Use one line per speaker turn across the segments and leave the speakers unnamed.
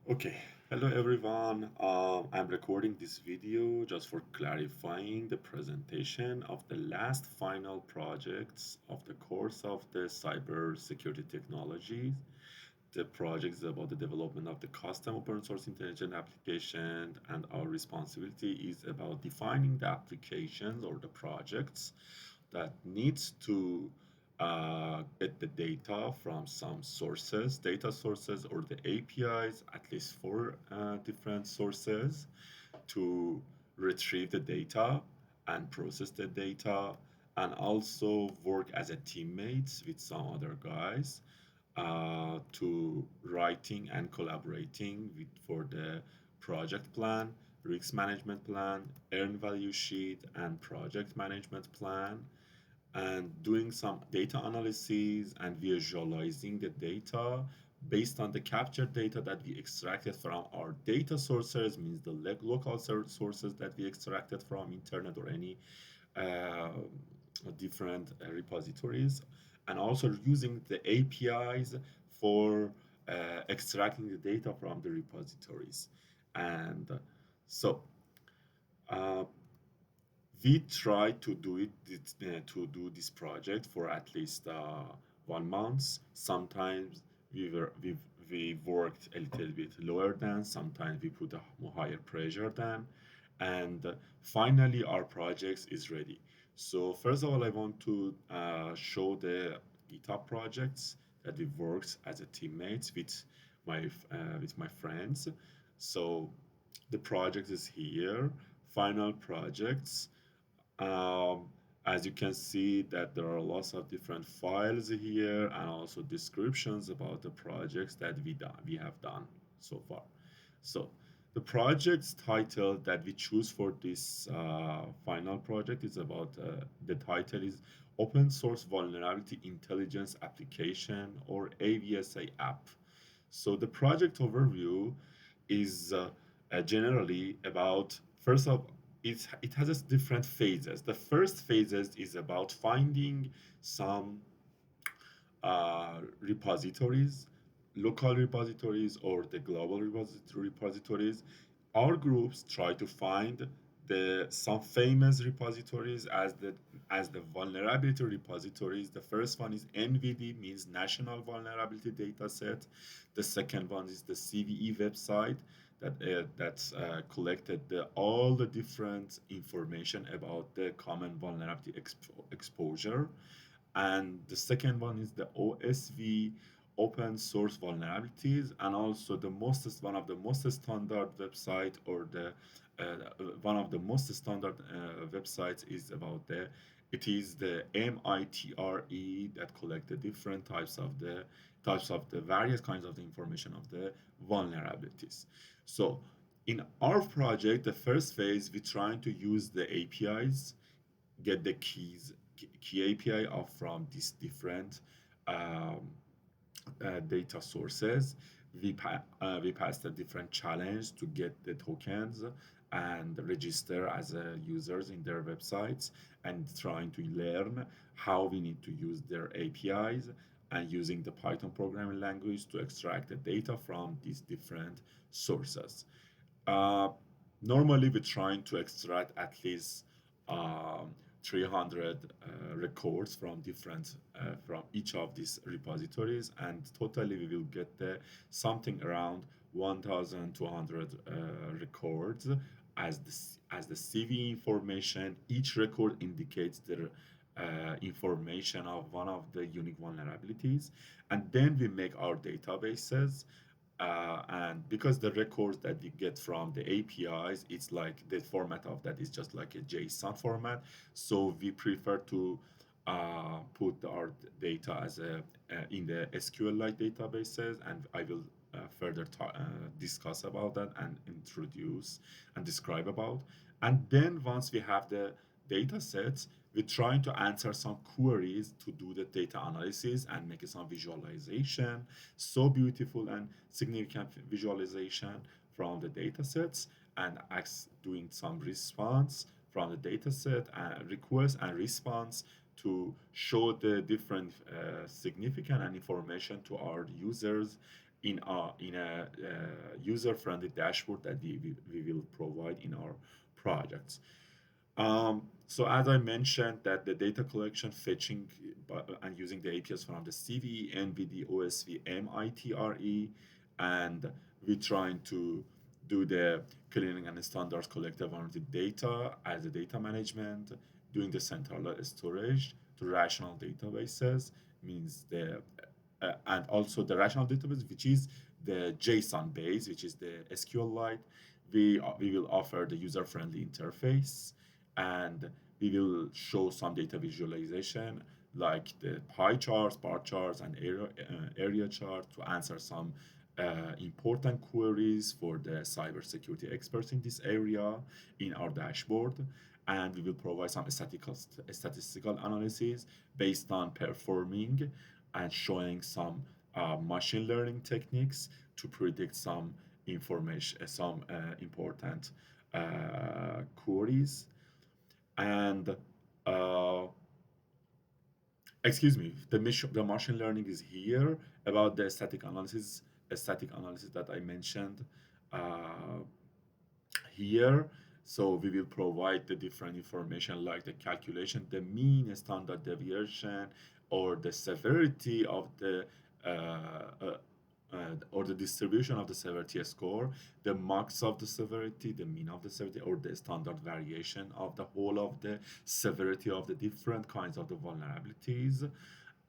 Okay, hello everyone. I'm recording this video just for clarifying the presentation of the last final projects of the course of the cyber security technologies. The project is about the development of the custom open source intelligent application, and our responsibility is about defining the applications or the projects that needs to get the data from some sources, data sources, or the APIs, at least four different sources, to retrieve the data and process the data, and also work as a teammates with some other guys to writing and collaborating with for the project plan, risk management plan, earn value sheet, and project management plan, and doing some data analysis and visualizing the data based on the captured data that we extracted from our data sources, means the local sources that we extracted from internet or any uh, different repositories, and also using the APIs for extracting the data from the repositories. And so uh, we try to do to do this project for at least 1 month. Sometimes we worked a little bit lower than, sometimes we put a more higher pressure than, and finally our project is ready. So first of all, I want to show the GitHub projects that we worked as a teammates with my friends. So the project is here, final projects. um, as you can see that there are lots of different files here and also descriptions about the projects that we have done so far. So the project's title that we choose for this final project is about the title is Open Source Vulnerability Intelligence Application, or AVSA app. So the project overview is generally about, first of it has its different phases. The first phases is about finding some repositories, local repositories or the global repositories. Our groups try to find the some famous repositories as the vulnerability repositories. The first one is NVD, means National Vulnerability Dataset. The second one is the CVE website that's collected all the different information about the common vulnerability exposure. And the second one is the OSV, open source vulnerabilities, and also the most one of the most standard website, or the one of the most standard websites is about the it is the MITRE that collect the different types of the various kinds of the information of the vulnerabilities. So in our project, the first phase, we're trying to use the APIs, get the key API of from these different um, data sources. We passed a different challenge to get the tokens and register as users in their websites, and trying to learn how we need to use their APIs, and using the Python programming language to extract the data from these different sources. Uh, Normally, we're trying to extract at least 300 records from from each of these repositories, and totally we will get something around 1,200 records as the CV information. Each record indicates the information of one of the unique vulnerabilities, and then we make our databases, and because the records that we get from the APIs, it's like the format of that is just like a JSON format. So we prefer to put our data as in the SQL-like databases, and I will further discuss about that and introduce and describe about. And then once we have the data sets, we're trying to answer some queries to do the data analysis and make some visualization, so beautiful and significant visualization from the data sets, and doing some response from the data set, request and response, to show the different significant and information to our users in a user-friendly dashboard that we will provide in our projects. So as I mentioned, that the data collection, fetching, and using the APIs from the CVE, NVD, OSV, MITRE, and we're trying to do the cleaning and standards collective on the data as a data management, doing the centralized storage to rational databases, means the and also the rational database, which is the JSON base, which is the SQLite. We will offer the user-friendly interface, and we will show some data visualization like the pie charts, bar charts, and area chart to answer some important queries for the cybersecurity experts in this area in our dashboard. And we will provide some statistical analysis based on performing and showing some machine learning techniques to predict some information, some important queries. And uh, excuse me, the machine learning is here about the static analysis that I mentioned uh, here. So we will provide the different information like the calculation, the mean standard deviation, or the severity of the uh, uh, or the distribution of the severity score, the max of the severity, the mean of the severity, or the standard variation of the whole of the severity of the different kinds of the vulnerabilities.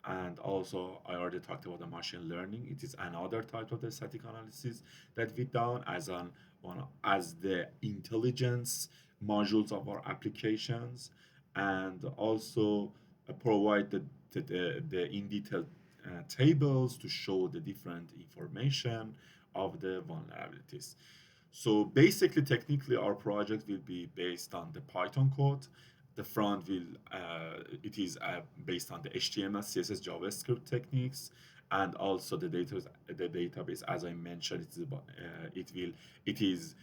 And also, I already talked about the machine learning. It is another type of the static analysis that we done as an one as the intelligence modules of our applications, and also provide the in detail tables to show the different information of the vulnerabilities. So basically, technically, our project will be based on the Python code. The front will it is based on the HTML, CSS, JavaScript techniques, and also the database. As I mentioned, it is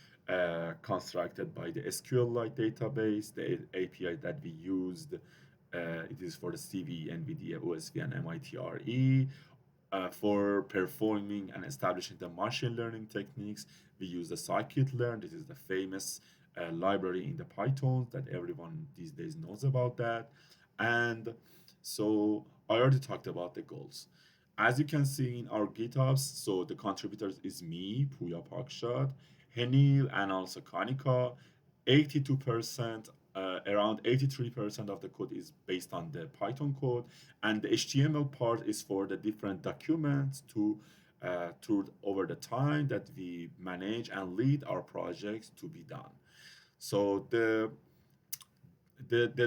constructed by the SQLite database. The API that we used it is for the CV, NVIDIA, OSV, and MITRE. For performing and establishing the machine learning techniques, we use the scikit-learn. This is the famous library in the Python that everyone these days knows about that. And so I already talked about the goals. As you can see in our GitHubs, so the contributors is me, Puya Pakshad, Henil, and also Kanika. 82%, around 83% of the code is based on the Python code, and the HTML part is for the different documents to over the time that we manage and lead our projects to be done. So the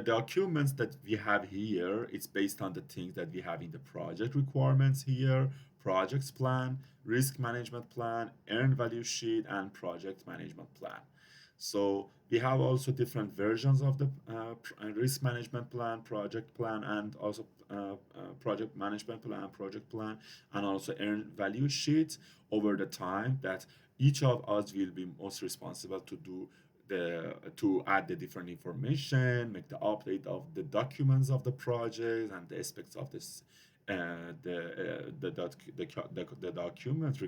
documents that we have here, it's based on the things that we have in the project requirements here: projects plan, risk management plan, earned value sheet, and project management plan. So we have also different versions of the risk management plan, project plan, and also project management plan, project plan, and also earned value sheet over the time that each of us will be most responsible to do to add the different information, make the update of the documents of the project and the aspects of this the document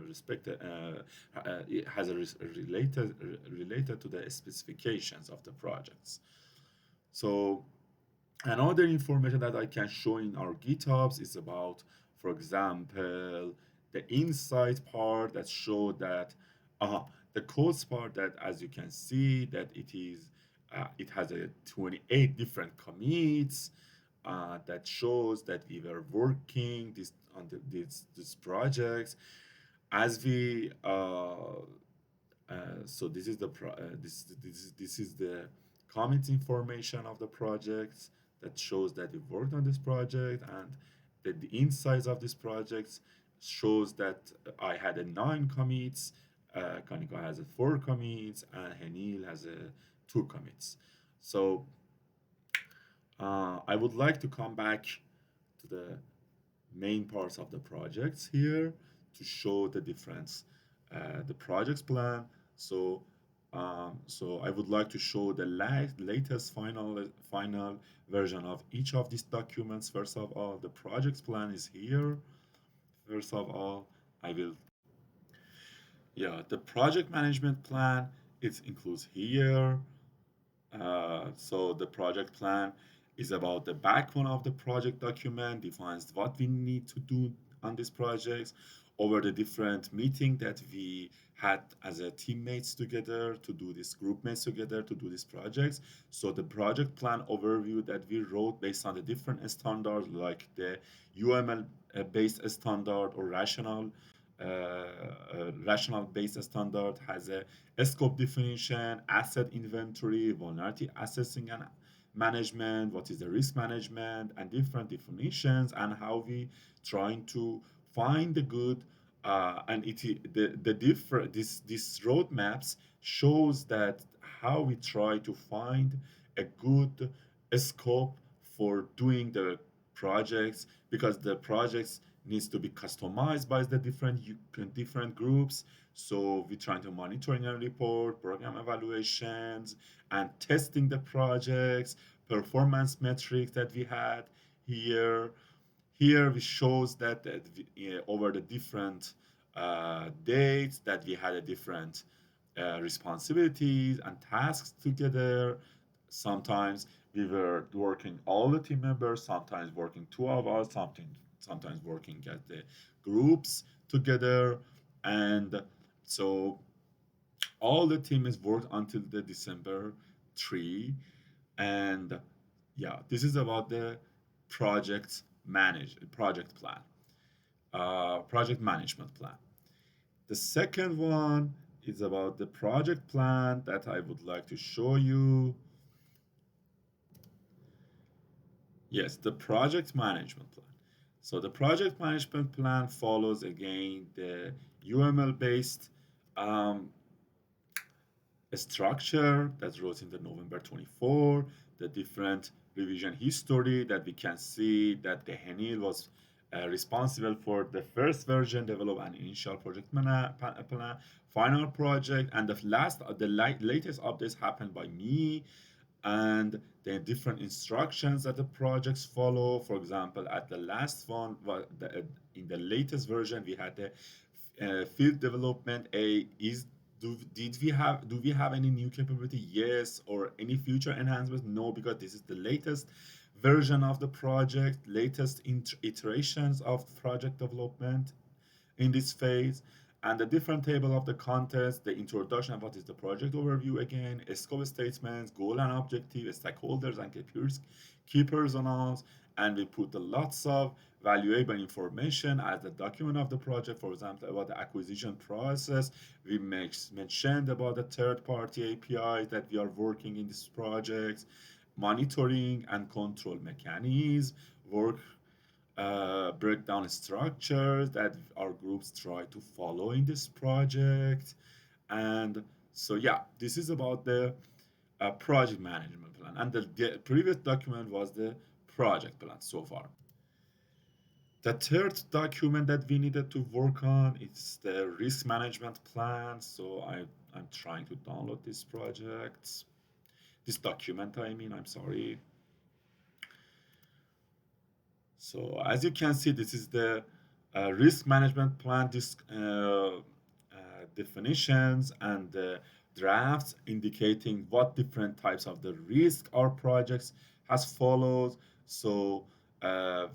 respect it has a related to the specifications of the projects. So another information that I can show in our GitHubs is about, for example, the insight part that show that the codes part that, as you can see, that it has a 28 different commits that shows that we were working these projects as we so this is the this is the commit information of the projects that shows that we worked on this project, and the insights of this project shows that I had a 9 commits, Kanika has a 4 commits, and Henil has a 2 commits. So I would like to come back to the main parts of the projects here to show the difference, the projects plan. So, so I would like to show the latest final version of each of these documents. First of all, the projects plan is here. First of all, I will. Yeah, the project management plan, it includes here. So the project plan is about the backbone of the project document, defines what we need to do on these projects over the different meeting that we had as a teammates together to do this group mates together to do these projects. So the project plan overview that we wrote based on the different standards like the UML based standard or rational based standard has a scope definition, asset inventory, vulnerability assessing and management, what is the risk management, and different definitions, and how we trying to find the good. And the different this roadmaps shows that how we try to find a good scope for doing the projects because the projects needs to be customized by the different groups. So we're trying to monitoring and report, program evaluations, and testing the projects, performance metrics that we had here. Here we shows that over the different dates that we had a different responsibilities and tasks together. Sometimes we were working all the team members, sometimes working 2 hours, sometimes working at the groups together, and so all the team is worked until the December 3, and yeah, this is about the project plan, project management plan. The second one is about the project plan that I would like to show you. Yes, the project management plan. So the project management plan follows again the UML based um, structure that wrote in the November 24, the different revision history that we can see that the Henil was responsible for the first version, develop an initial project plan, final project, and the latest updates happened by me, and the different instructions that the projects follow. For example, at the last one, in the latest version, we had the field development A is do we have any new capability? Yes. Or any future enhancements? No, because this is the latest version of the project, latest iterations of project development in this phase, and the different table of the contents, the introduction of what is the project overview again, scope statements, goal and objective, stakeholders and key personals, and we put lots of valuable information as the document of the project. For example, about the acquisition process, we mentioned about the third-party APIs that we are working in this project, monitoring and control mechanisms, work breakdown structures that our groups try to follow in this project. And so, yeah, this is about the project management plan. And the previous document was the project plan so far. The third document that we needed to work on is the risk management plan. So I'm trying to download this project, this document, I mean, I'm sorry. So as you can see, this is the risk management plan definitions and the drafts indicating what different types of the risk our projects has followed. So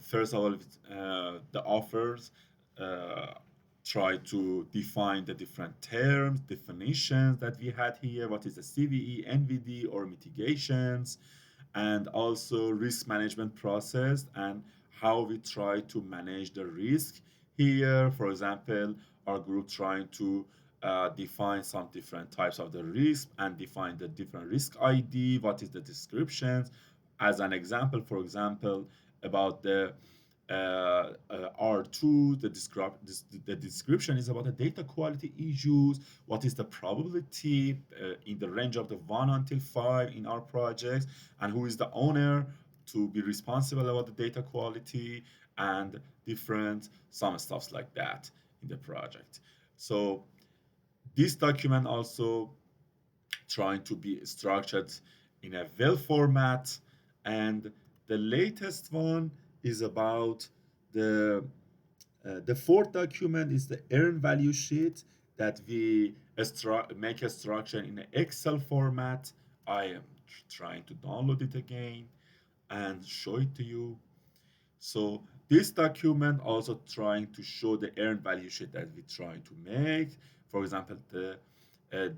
first of all, the authors uh, try to define the different terms, definitions that we had here. What is the CVE, NVD, or mitigations, and also risk management process and how we try to manage the risk here. For example, our group trying to define some different types of the risk and define the different risk ID, what is the descriptions. As an example, for example, about the R2, the description is about the data quality issues, what is the probability in the range of the 1 until 5 in our projects, and who is the owner to be responsible about the data quality, and different some stuffs like that in the project. So this document also trying to be structured in a well format, and the latest one is about the The fourth document is the earn value sheet that we make a structure in an Excel format. I am trying to download it again and show it to you. So this document also trying to show the earned value sheet that we try to make. For example, the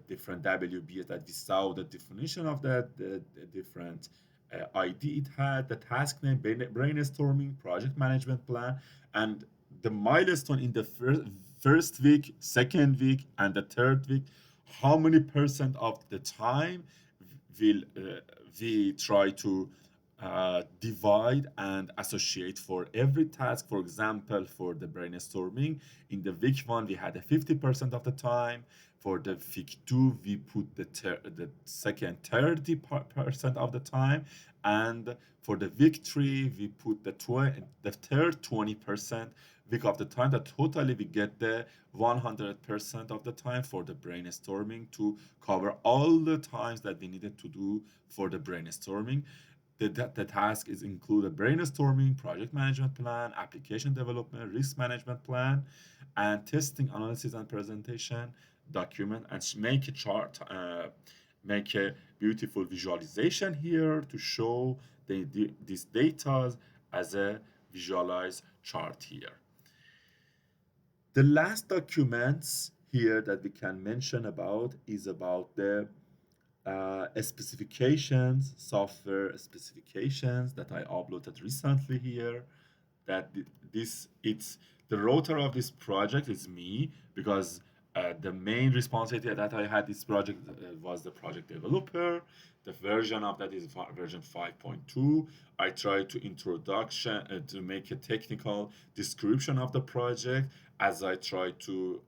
different WBS that we saw, the definition of that, the different ID it had, the task name, brainstorming, project management plan, and the milestone in the first week, second week, and the third week. How many percent of the time will we try to divide and associate for every task. For example, for the brainstorming, in the week one, we had a 50% of the time. For the week two, we put the second 30% of the time. And for the week three, we put the third 20% week of the time. That totally we get the 100% of the time for the brainstorming to cover all the times that we needed to do for the brainstorming. The task is include a brainstorming, project management plan, application development, risk management plan, and testing, analysis, and presentation document, and make a chart, make a beautiful visualization here to show these data as a visualized chart here. The last documents here that we can mention about is about the specifications, software specifications that I uploaded recently here. That this it's the rotor of this project is me because the main responsibility that I had this project was the project developer. The version of that is version 5.2. I tried to introduction to make a technical description of the project as I tried to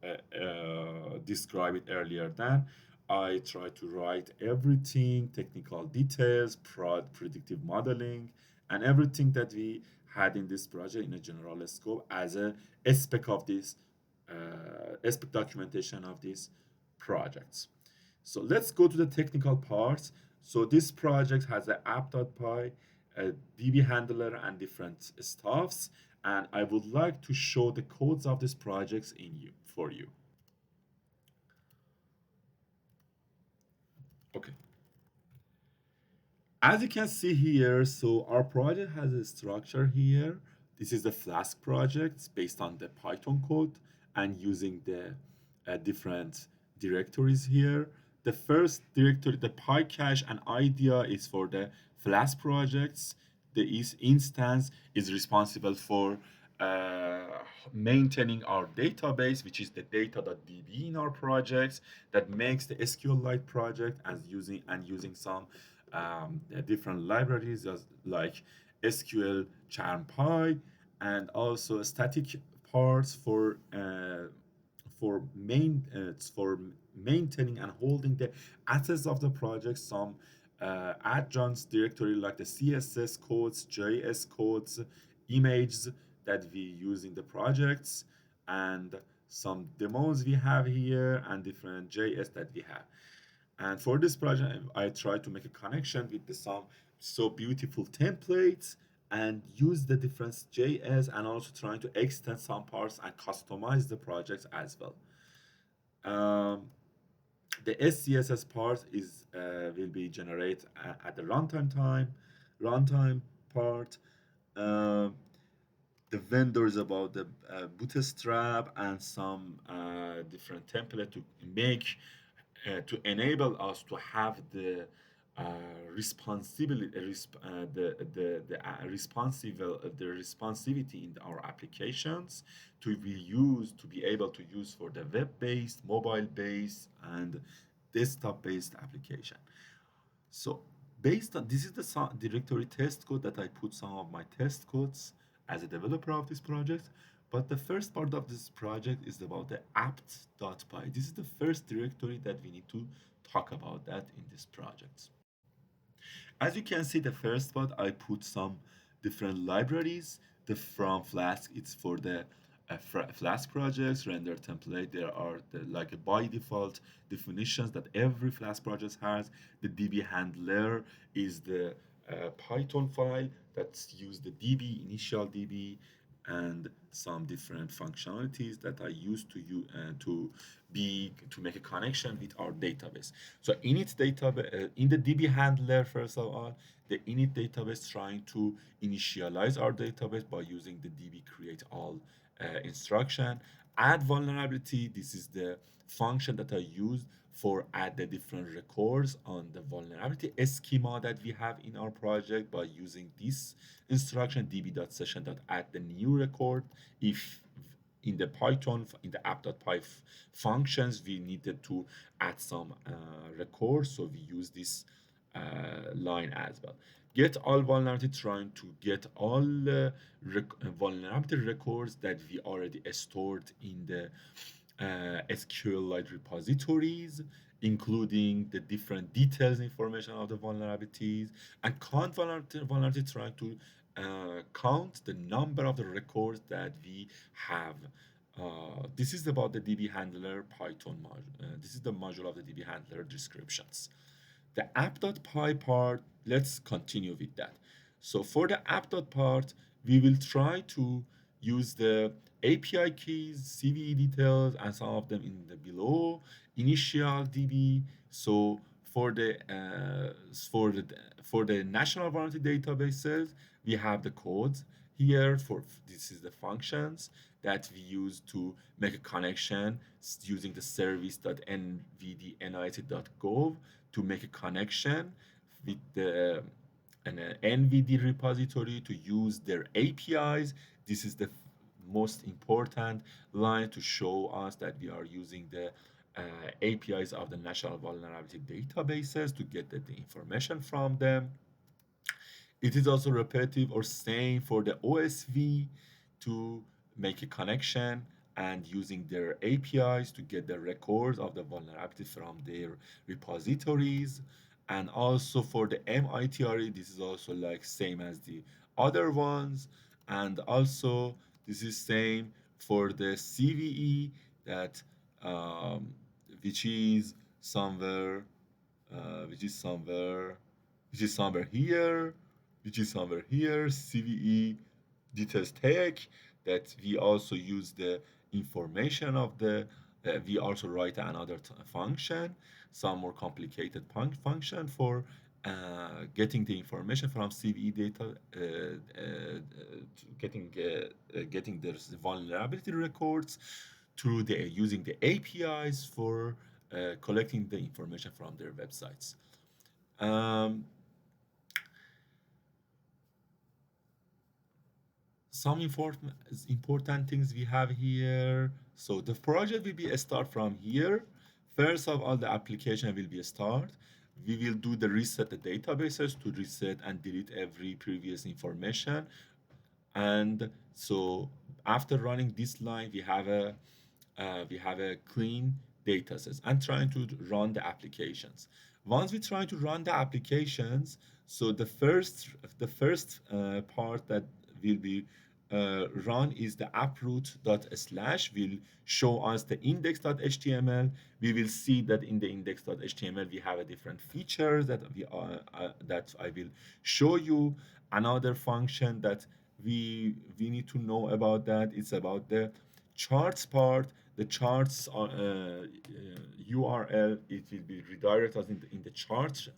describe it earlier. Than I try to write everything, technical details, predictive modeling, and everything that we had in this project in a general scope as a spec of this spec documentation of these projects. So let's go to the technical parts. So this project has an app.py, a DB handler, and different stuffs. And I would like to show the codes of these projects in you for you. Okay. As you can see here, so our project has a structure here. This is the Flask project based on the Python code and using the different directories here. The first directory, the PyCache and IDEA is for the Flask projects. The instance is responsible for uh, maintaining our database, which is the data.db in our projects that makes the SQLite project as using some different libraries like SQL CharmPy and also static parts for maintaining and holding the assets of the project. Some adjuncts directory like the CSS codes, JS codes, images that we use in the projects, and some demos we have here and different JS that we have. And for this project, I tried to make a connection with the some so beautiful templates and use the different JS and also trying to extend some parts and customize the projects as well. Um, the SCSS part is will be generated at the runtime part. Um, the vendors about the bootstrap and some different template to make to enable us to have the uh, responsibility the responsivity in our applications to be used to be able to use for the web-based, mobile-based, and desktop-based application. So based on this is the directory test code that I put some of my test codes as a developer of this project. But the first part of this project is about the apt.py. This is the first directory that we need to talk about that in this project. As you can see, the first part, I put some different libraries. The from Flask, it's for the Flask projects, render template. There are like a by default definitions that every Flask project has. The DB handler is the Python file that's used the DB, initial DB, and some different functionalities that are used to you to make a connection with our database. So init database in the DB handler, first of all, the init database trying to initialize our database by using the DB create all instruction. Add vulnerability. This is the function that I use for add the different records on the vulnerability schema that we have in our project by using this instruction db.session.add the new record. If in the Python in the app.py functions we needed to add some records, so we use this line as well. Get all vulnerability, trying to get all vulnerability records that we already stored in the SQLite repositories, including the different details information of the vulnerabilities, and count vulnerability trying to count the number of the records that we have. This is about the DB handler Python module. This is the module of the DB handler descriptions. The app.py part, let's continue with that. So for the app.py part, we will try to use the API keys, CVE details, and some of them in the below initial DB. So for the for the national warranty databases, we have the codes here. For this is the functions that we use to make a connection using the service.nvd.nit.gov to make a connection with the an NVD repository to use their APIs. This is the most important line to show us that we are using the APIs of the national vulnerability databases to get the information from them. It is also repetitive or same for the OSV to make a connection and using their APIs to get the records of the vulnerability from their repositories. And also for the MITRE, this is also like same as the other ones. And also this is same for the CVE that um, which is somewhere which is somewhere which is somewhere here, which is somewhere here, CVE details tag, that we also use the information of the, we also write another function, some more complicated function for getting the information from CVE data, getting the vulnerability records through the using the APIs for collecting the information from their websites. Um, some important things we have here. So the project will be a start from here. First of all, the application will be a start. We will do the reset the databases to reset and delete every previous information. And so after running this line, we have a clean data sets and trying to run the applications. Once we try to run the applications, so the first part that will be run is the uproot dot slash will show us the index.html. We will see that in the index.html we have a different features that that I will show you. Another function that we need to know about that it's about the charts part. The charts URL, it will be redirected us in the charts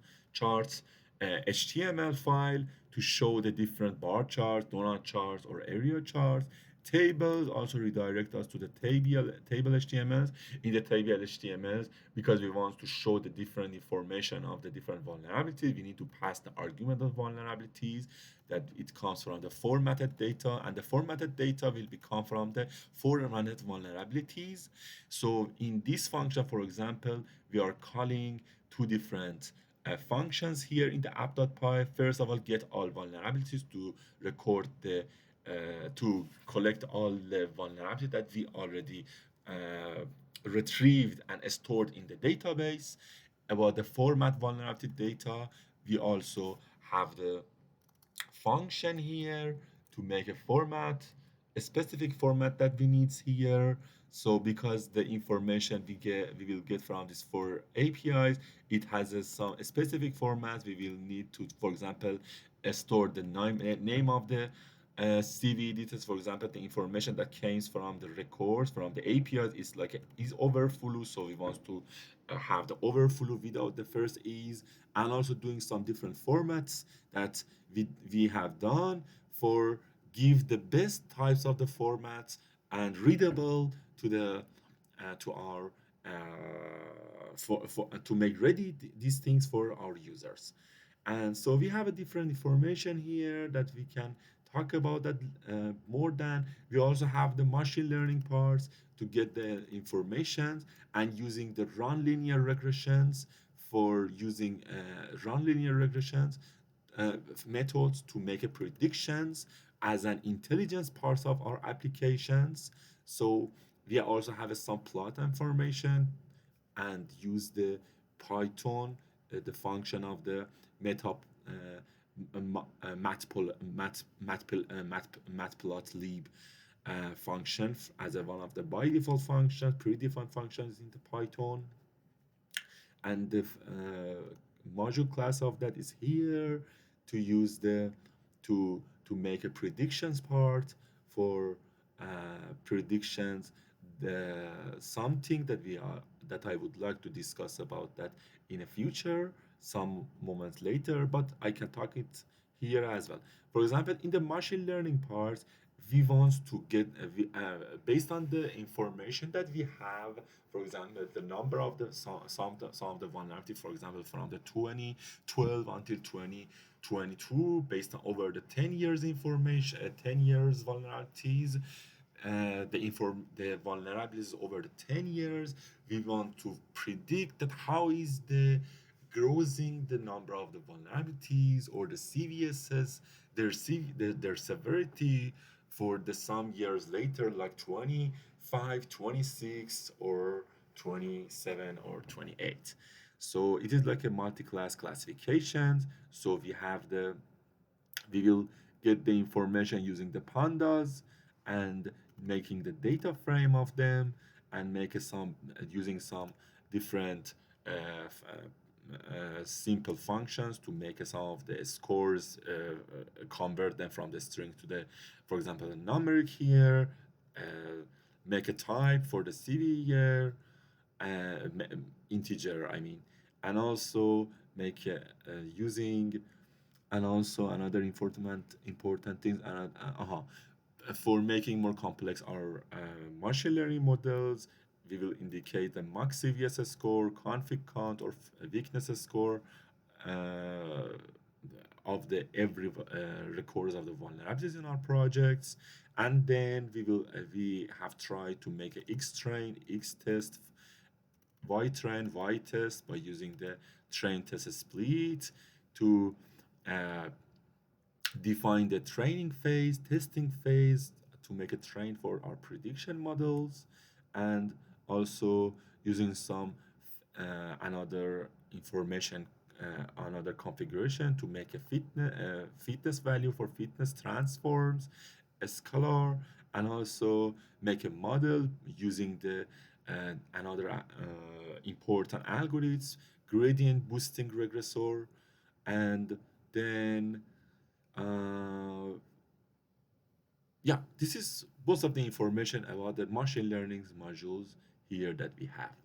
HTML file to show the different bar charts, donut charts, or area charts. Tables also redirect us to the table HTMLs. In the table HTMLs, because we want to show the different information of the different vulnerabilities, we need to pass the argument of vulnerabilities that it comes from the formatted data, and the formatted data will come from the formatted vulnerabilities. So in this function, for example, we are calling two different functions here in the app.py. First of all, get all vulnerabilities to record the to collect all the vulnerability that we already retrieved and stored in the database. About the format vulnerability data, we also have the function here to make a format, a specific format that we need here. So because the information we will get from these four APIs, it has some specific formats. We will need to, for example, store the name of the CV details, for example, the information that comes from the records from the APIs is like is overflow. So we want to have the overflow without the first is, and also doing some different formats that we have done for give the best types of the formats and readable to the to our for to make ready these things for our users. And so we have a different information here that we can talk about that more than we also have the machine learning parts to get the information and using the run linear regressions for using run linear regressions uh, methods to make a predictions as an intelligence part of our applications. So we also have some plot information and use the Python, the function of the meta matplotlib function as a one of the by default functions, predefined functions in the Python, and the module class of that is here to use the to make a predictions part for predictions. The something that we are that I would like to discuss about that in a future some moments later, but I can talk it here as well. For example, in the machine learning part, we want to get based on the information that we have, for example, the number of the some of the vulnerability, for example, from the 2012 until 2022, based on over the 10 years information, 10 years vulnerabilities, the vulnerabilities over the 10 years. We want to predict that how is the growing the number of the vulnerabilities or the CVSs, their severity for the some years later, like 25, 26, or 27 or 28. So it is like a multi-class classification. So we will get the information using the pandas and making the data frame of them and make some using some different simple functions to make some of the scores, convert them from the string to the, for example, a numeric here, uh, make a type for the city year, integer, I mean, and also make using, and also another important thing, for making more complex our machine learning models, we will indicate the max CVS score, config count, or weakness score uh, of the every records of the vulnerabilities in our projects. And then we have tried to make a X train, X test, Y train, Y test by using the train test split to uh, define the training phase, testing phase to make a train for our prediction models, and also using some another information, another configuration to make a fitness value for fitness transforms, a scalar, and also make a model using the another important algorithms, gradient boosting regressor, and then uh, yeah, this is most of the information about the machine learning modules here that we have.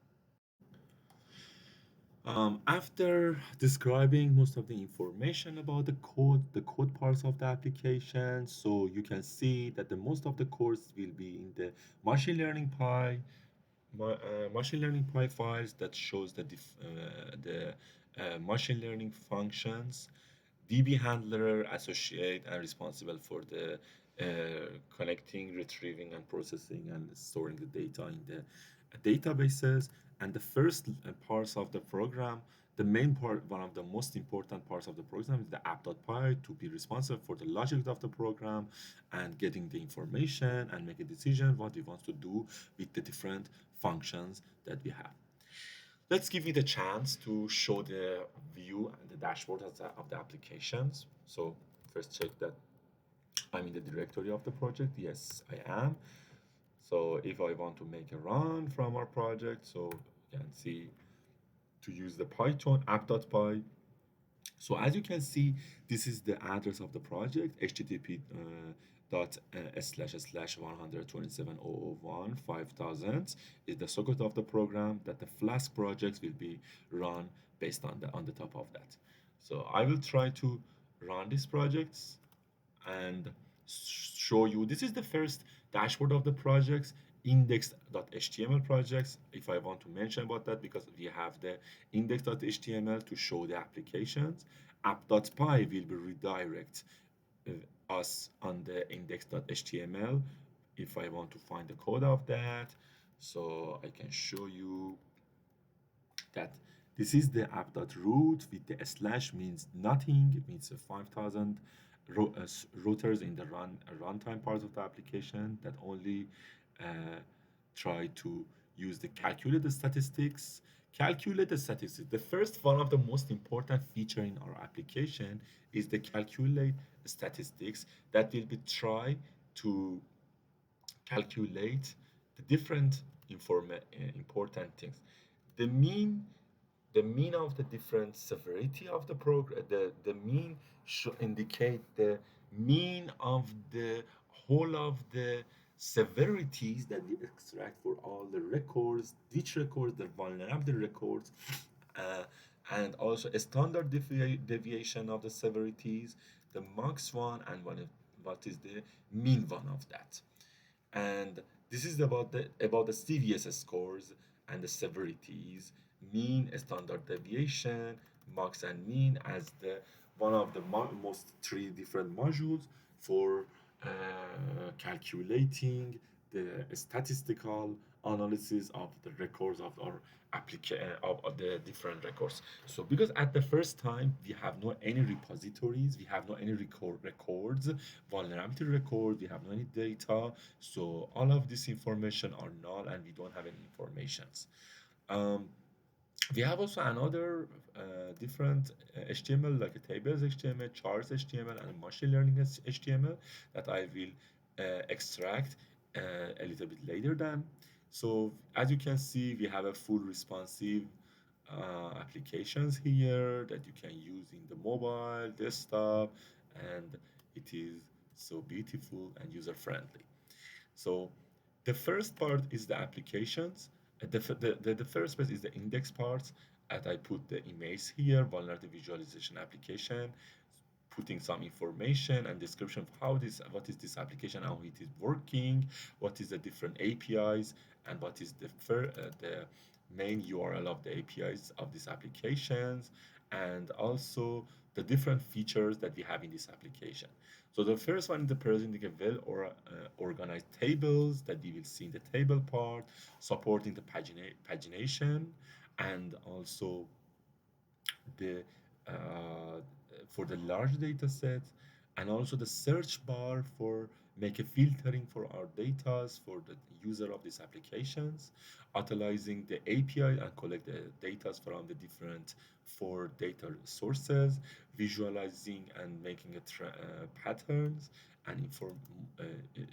After describing most of the information about the code parts of the application, so you can see that the most of the codes will be in the machine learning pie, machine learning pie files that shows the machine learning functions, DB handler associate and responsible for the collecting, retrieving, and processing and storing the data in the databases. And the first parts of the program, the main part, one of the most important parts of the program is the app.py to be responsible for the logic of the program and getting the information and make a decision what we want to do with the different functions that we have. Let's give it a chance to show the view and the dashboard of the applications. So first check that I'm in the directory of the project. Yes, I am. So if I want to make a run from our project, so you can see to use the Python app.py. So as you can see, this is the address of the project, HTTP dot slash 127.0.0.1 5000 is the socket of the program that the Flask projects will be run based on the top of that. So I will try to run these projects and show you. This is the first dashboard of the projects, index.html projects. If I want to mention about that, because we have the index.html to show the applications, app.py will be redirect us on the index.html if I want to find the code of that. So I can show you that this is the app.root with the slash means nothing. It means 5,000 routers in the runtime part of the application that only uh, try to use the calculated statistics. Calculated statistics. The first one of the most important feature in our application is the calculate statistics that will be try to calculate the different important things. The mean the mean of the different severity of the program, the mean should indicate the mean of the whole of the severities that we extract for all the records, each records, the vulnerability records, uh, and also a standard deviation of the severities, the max one, and what is the mean one of that. And this is about the CVS scores and the severities, mean, standard deviation, max, and mean as the one of the most three different modules for calculating the statistical analysis of the records of our of the different records. So because at the first time we have no any repositories, we have no any records, vulnerability record, we have no any data, so all of this information are null and we don't have any informations. um, we have also another different HTML like a tables HTML, charts HTML, and machine learning HTML that I will extract a little bit later then. So as you can see, we have a full responsive applications here that you can use in the mobile, desktop, and it is so beautiful and user friendly. So the first part is the applications. The first part is the index part. And I put the image here, vulnerability visualization application, putting some information and description of what is this application, how it is working, what is the different APIs, and what is the main URL of the APIs of these applications, and also the different features that we have in this application. So the first one is the presenting a well or organized tables that we will see in the table part, supporting the pagination, and also the for the large data sets, and also the search bar for make a filtering for our data for the user of these applications, utilizing the API and collect the data from the different four data sources, visualizing and making patterns and inform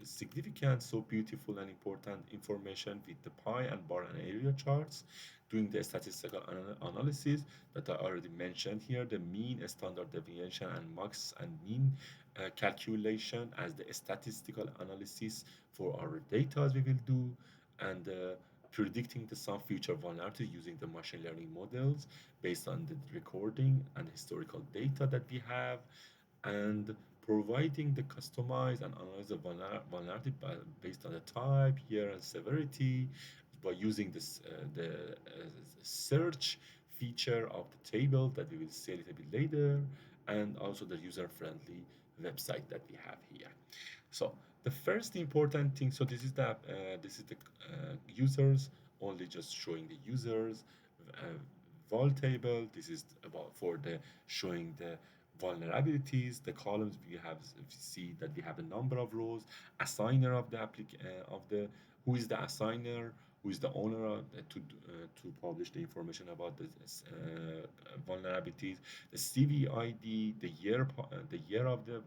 significant, so beautiful and important information with the pie and bar and area charts, doing the statistical analysis that I already mentioned here, the mean, standard deviation, and max and mean calculation as the statistical analysis for our data we will do, and predicting the some future vulnerability using the machine learning models based on the recording and historical data that we have, and providing the customized and analyze the vulnerability based on the type, year, and severity by using the search feature of the table that we will see a little bit later, and also the user-friendly website that we have here. So the first important thing, so this is the users, only just showing the users. Uh, Vol table, this is about for the showing the vulnerabilities. The columns we have see that we have a number of rows, assigner of the who is the assigner, who is the owner to publish the information about the vulnerabilities, the CVID, the year of the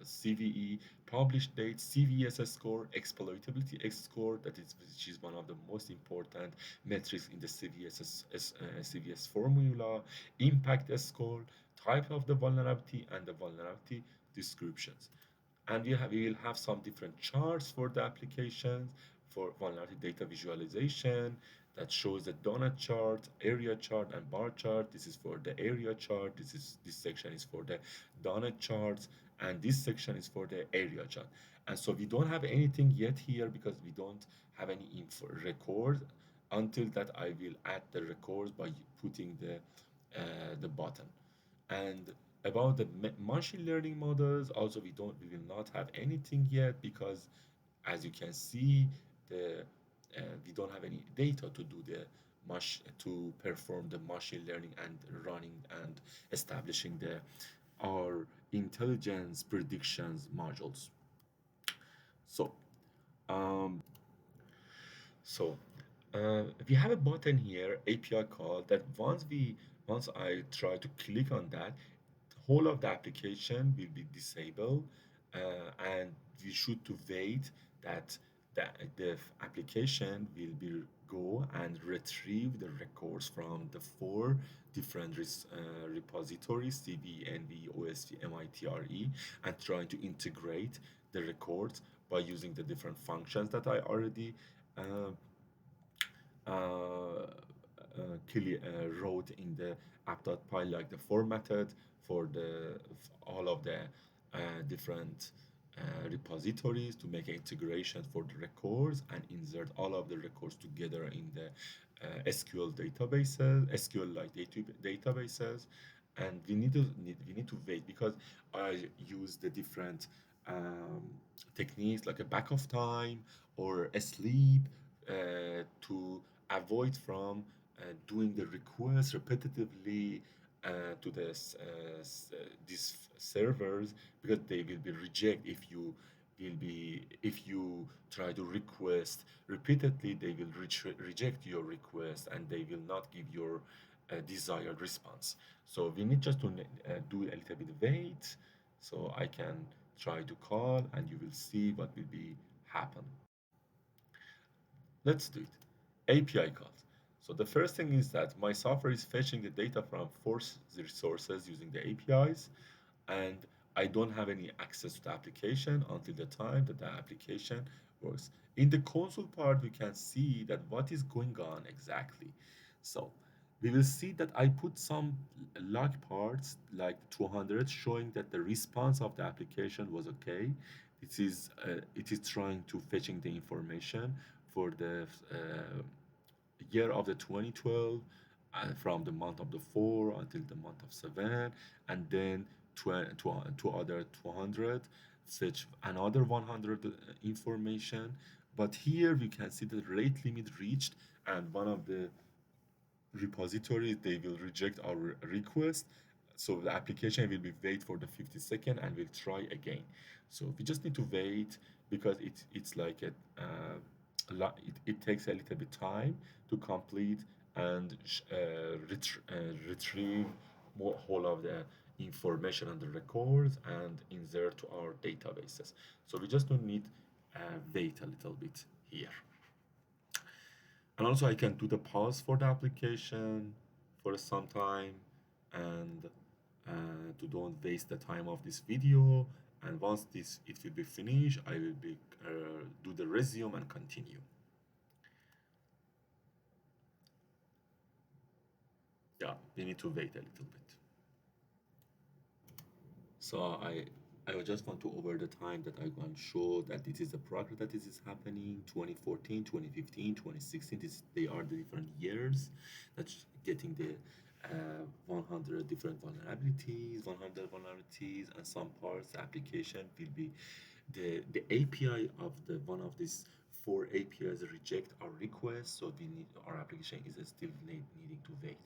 CVE, published date, CVS score, exploitability score, that is which is one of the most important metrics in the CVS formula, impact score, type of the vulnerability, and the vulnerability descriptions. And we will have some different charts for the applications for vulnerability data visualization that shows the donut chart, area chart, and bar chart. This is for the area chart. This section is for the donut charts, and this section is for the area chart. And so we don't have anything yet here because we don't have any info record. Until that, I will add the records by putting the button. And about the machine learning models, also we will not have anything yet because, as you can see, the we don't have any data to do the to perform the machine learning and running and establishing the our intelligence predictions modules. So um, So we have a button here, API call, that once I try to click on that, the whole of the application will be disabled, and we should to wait that the application will be go and retrieve the records from the four different repositories, CV, NV, OSV, MITRE, and trying to integrate the records by using the different functions that I already uh, uh, wrote in the app.py, like the formatted for all of the different repositories to make integration for the records and insert all of the records together in the SQL databases, SQL like databases, and we need to wait because I use the different um, techniques like a back of time or a sleep to avoid from doing the request repetitively to these servers because they will be reject if you try to request repeatedly they will reject your request and they will not give your desired response. So we need just to do a little bit wait so I can try to call and you will see what will be happen. Let's do it. API calls. So the first thing is that my software is fetching the data from four resources using the APIs, and I don't have any access to the application until the time that the application works. In the console part, we can see that what is going on exactly. So we will see that I put some log parts like 200 showing that the response of the application was okay. It is trying to fetching the information for the year of the 2012 from the month of the 4 until the month of 7, and then two other 200 fetch another 100 information. But here we can see the rate limit reached, and one of the repository they will reject our request, so the application will be wait for the 50 second and will try again. So we just need to wait because it's like it takes a little bit time to complete and retrieve more whole of the information on the records and insert to our databases. So we just don't need wait a little bit here. And also I can do the pause for the application for some time and to don't waste the time of this video. And once this it will be finished, I will be do the resume and continue. Yeah, we need to wait a little bit. So I just want to over the time that I want to show that this is the progress that this is happening 2014, 2015, 2016. They are the different years that's getting the 100 different vulnerabilities, 100 vulnerabilities, and some parts the application will be the API of the one of these four APIs reject our request, so we need our application is still needing to wait.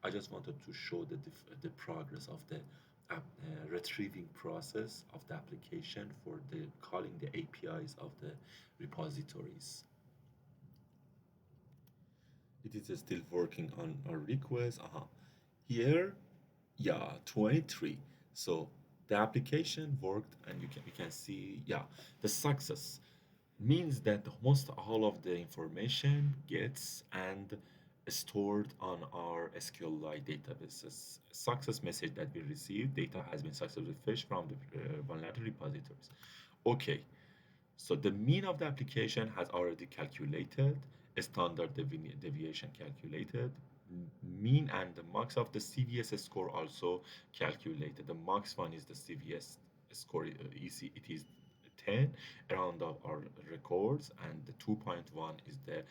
I just wanted to show the progress of the retrieving process of the application for the calling the APIs of the repositories. It is still working on our request. Here, yeah, 23. So the application worked, and you can see, yeah, the success means that most all of the information gets and stored on our SQLite databases. Success message that we received, data has been successfully fetched from the vulnerability repositories. Okay, so the mean of the application has already calculated, a standard deviation calculated, mean and the max of the CVS score also calculated. The max one is the CVS score, it is 10 around of our records, and the 2.1 is the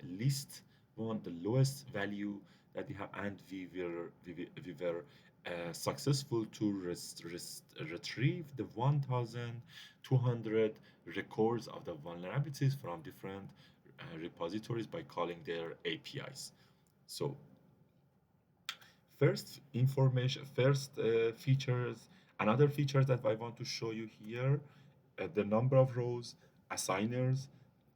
least one, the lowest value that we have, and we were successful to retrieve the 1,200 records of the vulnerabilities from different repositories by calling their APIs. So first features, another feature that I want to show you here, the number of rows, assigners,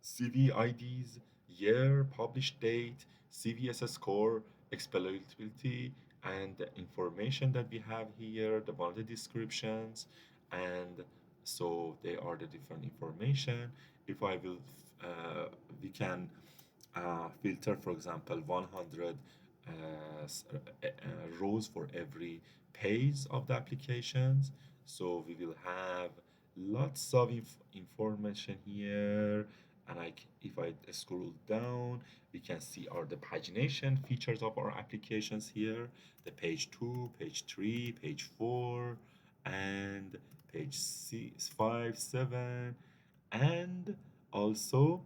CV IDs, year, published date, CVS score, exploitability, and the information that we have here, the vulnerability descriptions, and so they are the different information. If I will, we can filter, for example, 100 rows for every page of the applications. So we will have lots of information here. And if I scroll down, we can see our the pagination features of our applications here. The page 2, page 3, page 4, and page 6, 5, 7, and also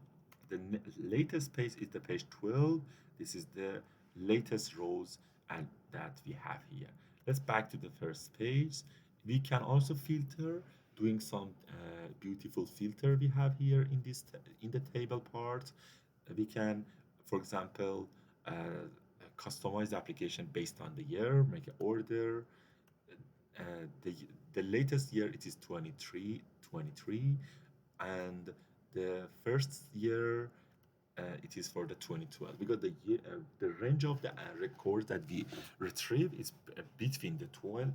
the latest page is the page 12. This is the latest rows and that we have here. Let's back to the first page. We can also filter, doing some beautiful filter we have here in this in the table part. We can, for example, customize the application based on the year, make an order. The latest year it is 23, and the first year it is for the 2012, because the range of the records that we retrieve is between the 12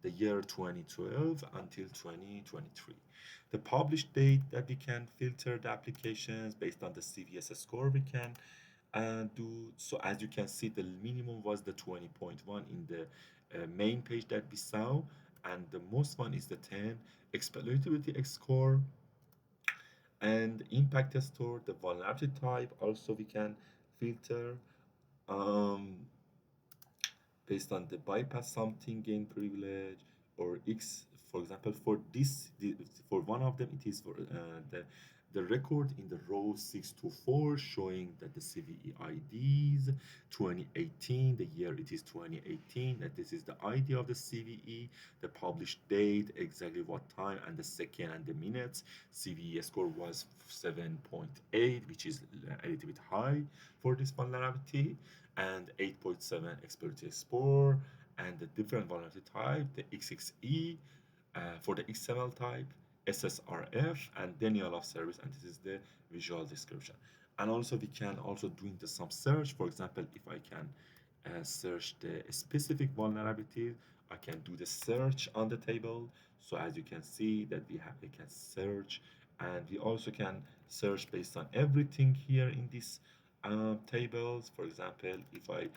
the year 2012 until 2023. The published date that we can filter the applications based on the CVS score we can do. So as you can see, the minimum was the 20.1 in the main page that we saw, and the most one is the 10. Exploitability score and impact store, the vulnerability type also we can filter um, based on the bypass something gain privilege or X. For example, for for one of them it is for the record in the row 6 to 4 showing that the CVE IDs 2018, the year it is 2018, that this is the ID of the CVE, the published date, exactly what time, and the second and the minutes. CVE score was 7.8, which is a little bit high for this vulnerability, and 8.7 exploitative spore, and the different vulnerability type, the XXE for the XML type, SSRF, and denial of service, and this is the visual description. And also we can also doing some search. For example, if I can search the specific vulnerability, I can do the search on the table. So as you can see that we can search, and we also can search based on everything here in this tables. For example, if I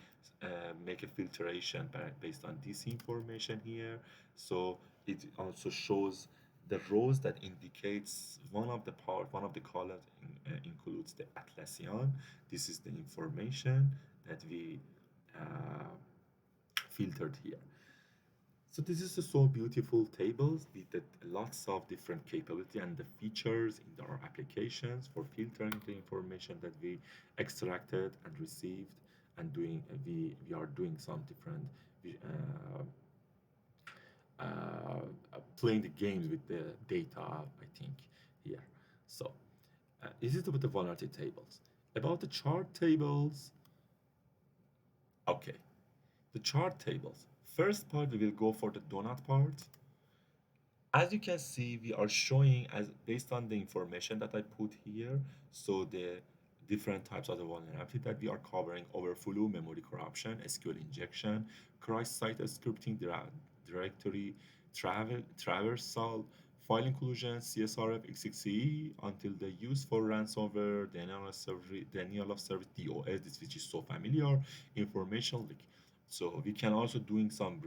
make a filtration based on this information here, so it also shows the rows that indicates one of the columns includes the Atlassian. This is the information that we uh, filtered here. So this is a so beautiful tables with lots of different capability and the features in our applications for filtering the information that we extracted and received, and we are doing some different uh, playing the games with the data, I think here. So this is about the vulnerability tables. About the chart tables, okay, the chart tables. First part, we will go for the donut part. As you can see, we are showing as based on the information that I put here, so the different types of the vulnerability that we are covering: overflow, memory corruption, SQL injection, cross-site scripting, directory traversal, file inclusion, CSRF, XXE, until the use for ransomware, denial of service, DOS, this which is so familiar, information leak. So we can also doing some.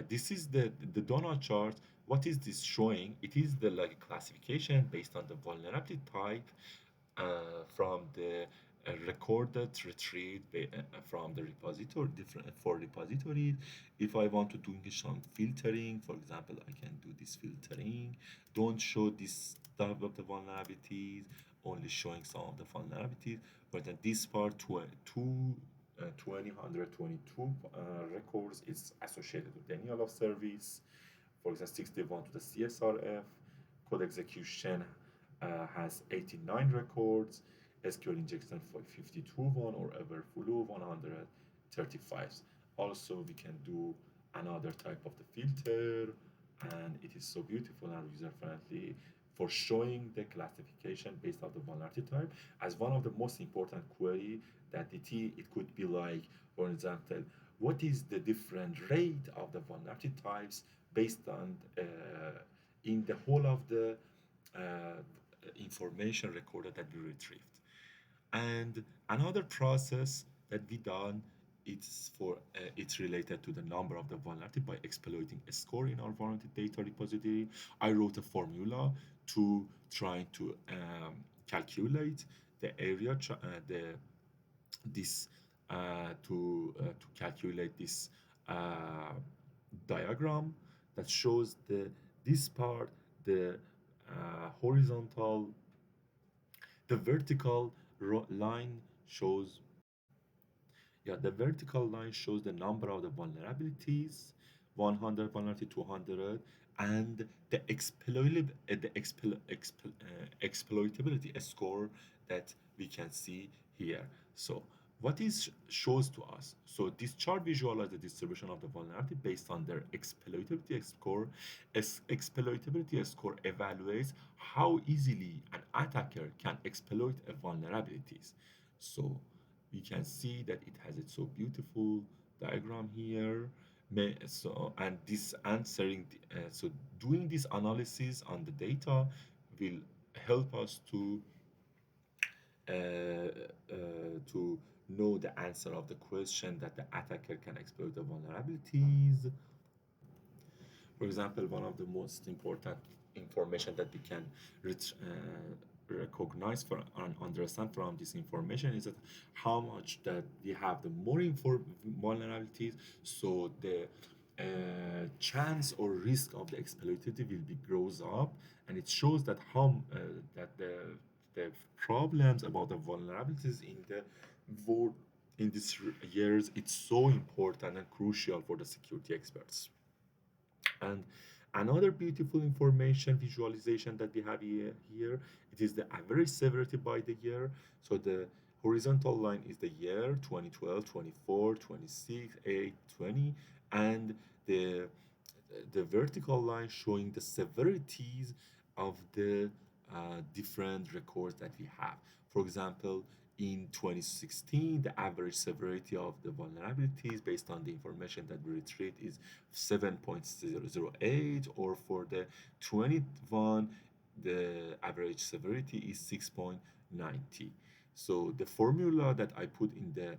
This is the donut chart What is this showing? It is the like classification based on the vulnerability type from the recorded retrieved from the repository different for repositories. If I want to do some filtering, for example, I can do this filtering. Don't show this stuff of the vulnerabilities, only showing some of the vulnerabilities. But then this part, 122 records is associated with denial of service. For example, 61 to the CSRF. Code execution has 89 records. SQL injection for 52 one or overflow 135. Also, we can do another type of the filter, and it is so beautiful and user friendly for showing the classification based on the vulnerability type as one of the most important query that it could be like, for example, what is the different rate of the vulnerability types based on in the whole of the information recorded that we retrieved. And another process that we done, it's related to the number of the vulnerability by exploiting a score in our vulnerability data repository. I wrote a formula to try to calculate the area, the this to calculate this uh, diagram that shows the this part, the horizontal, the vertical line shows, yeah, the vertical line shows the number of the vulnerabilities, 100 vulnerability, 200, and the exploitability score that we can see here. So what is shows to us? So this chart visualizes the distribution of the vulnerability based on their exploitability score. As exploitability score evaluates how easily an attacker can exploit a vulnerabilities. So we can see that it has a so beautiful diagram here. So and this answering so doing this analysis on the data will help us to know the answer of the question that the attacker can exploit the vulnerabilities. For example, one of the most important information that we can recognize and understand from this information is that how much that we have the more vulnerabilities, so the chance or risk of the exploitative will be grows up, and it shows that how that the problems about the vulnerabilities in the world in these years it's so important and crucial for the security experts. And another beautiful information visualization that we have here, it is the average severity by the year. So the horizontal line is the year 2012, 24, 26, 8, 20, and the the vertical line showing the severities of the different records that we have. For example, in 2016, the average severity of the vulnerabilities based on the information that we retrieved is 7.008, or for the 21, the average severity is 6.90. So the formula that I put in the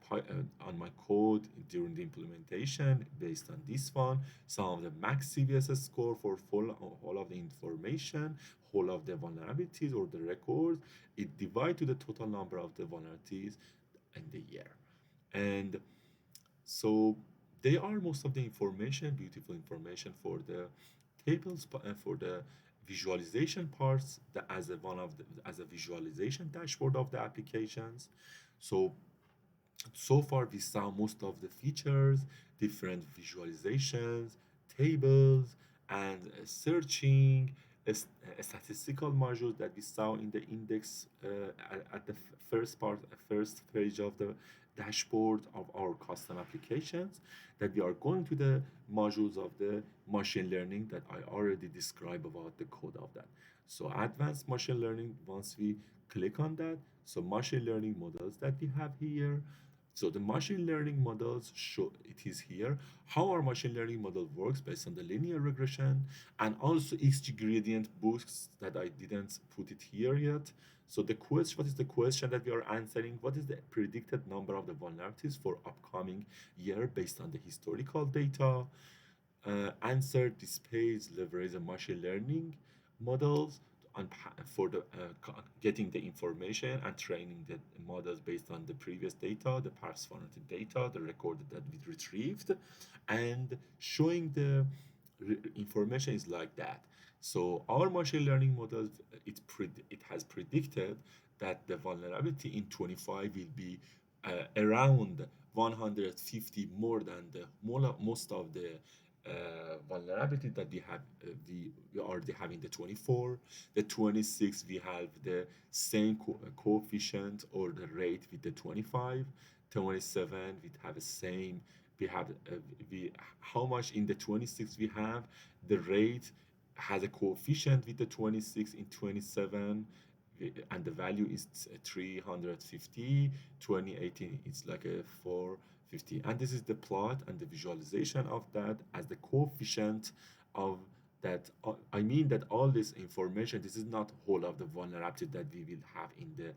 on my code during the implementation based on this one, some of the max CVS score for all of the information, all of the vulnerabilities or the records, it divide to the total number of the vulnerabilities in the year. And so they are most of the information, beautiful information for the tables for the visualization parts as a one of the as a visualization dashboard of the applications. So so far we saw most of the features, different visualizations, tables, and searching, statistical modules that we saw in the index at the first page of the dashboard of our custom applications, that we are going to the modules of the machine learning that I already described about the code of that. So advanced machine learning, once we click on that, so machine learning models that we have here, so the machine learning models show it is here. How our machine learning model works based on the linear regression and also XG gradient boosts that I didn't put it here yet. So the question, what is the question that we are answering? What is the predicted number of the vulnerabilities for upcoming year based on the historical data? answer this page leverage machine learning models for the getting the information and training the models based on the previous data, the past formatted data, the recorded that we retrieved, and showing the information is like that. So our machine learning models, it has predicted that the vulnerability in 25 will be around 150 more than the most of the vulnerability that we already have in the 24. The 26 we have the same coefficient or the rate with the 25. 27 we have the same. We have we how much in the 26 we have the rate has a coefficient with the 26 in 27, and the value is 350. 2018 it's like a 450, and this is the plot and the visualization of that as the coefficient of that. I mean that all this information, this is not whole of the vulnerability that we will have in the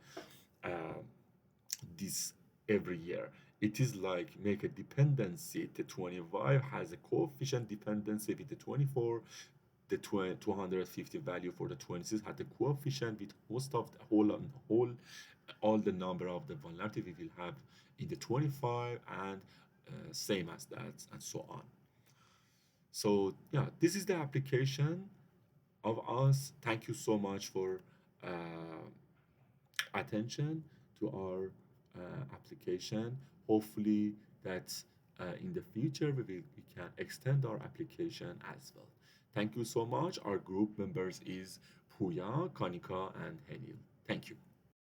this every year. It is like make a dependency. The 25 has a coefficient dependency with the 24. The 250 value for the 26 had the coefficient with most of the whole all the number of the vulnerability we will have in the 25, and same as that, and so on. So yeah, this is the application of us. Thank you so much for attention to our application. Hopefully that in the future we can extend our application as well. Thank you so much. Our group members is Puya, Kanika, and Henil. Thank you.